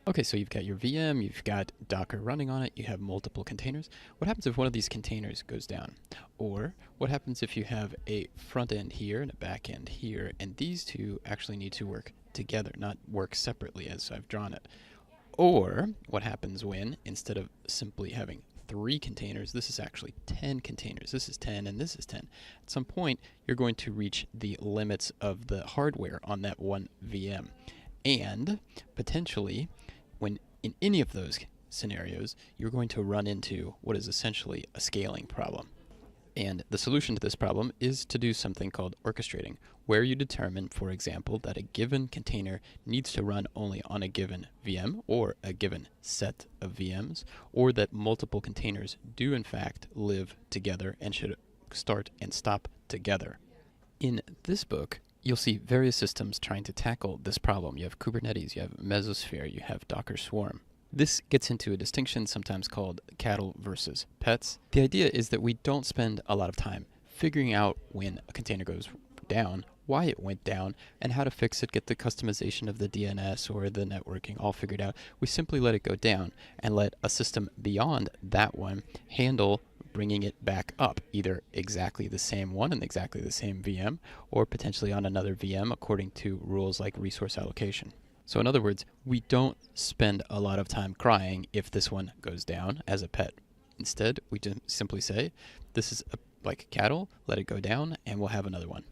Okay, so you've got your VM, you've got Docker running on it, you have multiple containers. What happens if one of these containers goes down? Or what happens if you have a front end here and a back end here, and these two actually need to work together, not work separately as I've drawn it? Or what happens when, instead of simply having 3 containers, this is actually 10 containers. This is 10 and this is 10. At some point, you're going to reach the limits of the hardware on that one VM. And potentially, when in any of those scenarios, you're going to run into what is essentially a scaling problem. And the solution to this problem is to do something called orchestrating, where you determine, for example, that a given container needs to run only on a given VM or a given set of VMs, or that multiple containers do in fact live together and should start and stop together. In this book, you'll see various systems trying to tackle this problem. You have Kubernetes, you have Mesosphere, you have Docker Swarm. This gets into a distinction sometimes called cattle versus pets. The idea is that we don't spend a lot of time figuring out when a container goes down, why it went down, and how to fix it, get the customization of the DNS or the networking all figured out. We simply let it go down and let a system beyond that one handle bringing it back up, either exactly the same one in exactly the same VM, or potentially on another VM according to rules like resource allocation. So in other words, we don't spend a lot of time crying if this one goes down as a pet. Instead, we just simply say, this is like cattle, let it go down, and we'll have another one.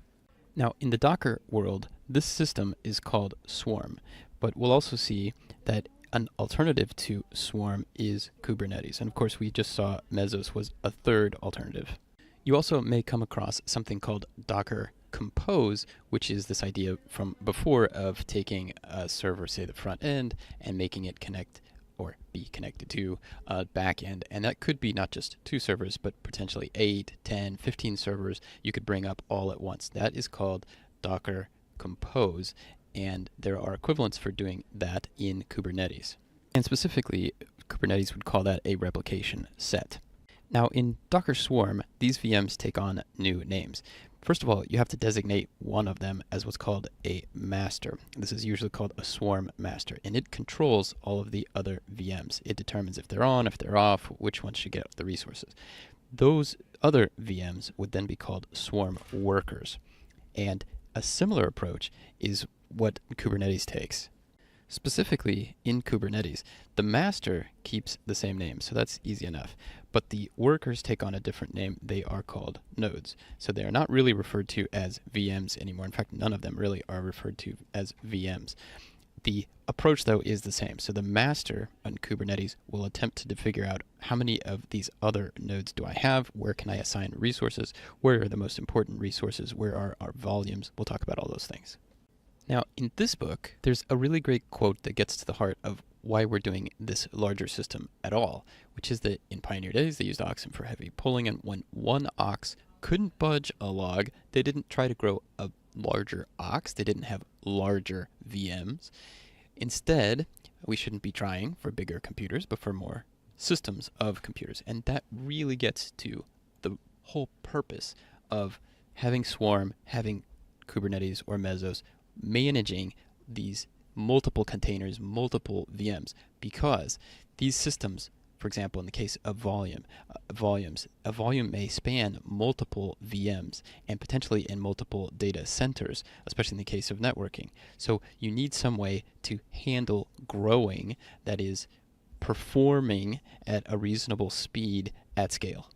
Now, in the Docker world, this system is called Swarm, but we'll also see that an alternative to Swarm is Kubernetes. And of course, we just saw Mesos was a third alternative. You also may come across something called Docker Compose, which is this idea from before of taking a server, say the front end, and making it connect or be connected to a back end. And that could be not just 2 servers, but potentially 8, 10, 15 servers you could bring up all at once. That is called Docker Compose, and there are equivalents for doing that in Kubernetes. And specifically, Kubernetes would call that a replication set. Now, in Docker Swarm, these VMs take on new names. First of all, you have to designate one of them as what's called a master. This is usually called a swarm master, and it controls all of the other VMs. It determines if they're on, if they're off, which ones should get the resources. Those other VMs would then be called swarm workers. And a similar approach is what Kubernetes takes. Specifically, in Kubernetes, the master keeps the same name, so that's easy enough. But the workers take on a different name. They are called nodes. So they are not really referred to as VMs anymore. In fact, none of them really are referred to as VMs. The approach, though, is the same. So the master on Kubernetes will attempt to figure out how many of these other nodes do I have, where can I assign resources, where are the most important resources, where are our volumes. We'll talk about all those things. Now, in this book, there's a really great quote that gets to the heart of why we're doing this larger system at all, which is that in pioneer days, they used oxen for heavy pulling, and when one ox couldn't budge a log, they didn't try to grow a larger ox. They didn't have larger VMs. Instead, we shouldn't be trying for bigger computers, but for more systems of computers. And that really gets to the whole purpose of having Swarm, having Kubernetes or Mesos, managing these multiple containers, multiple VMs, because these systems, for example, in the case of volumes, a volume may span multiple VMs and potentially in multiple data centers, especially in the case of networking. So you need some way to handle growing, that is, performing at a reasonable speed at scale.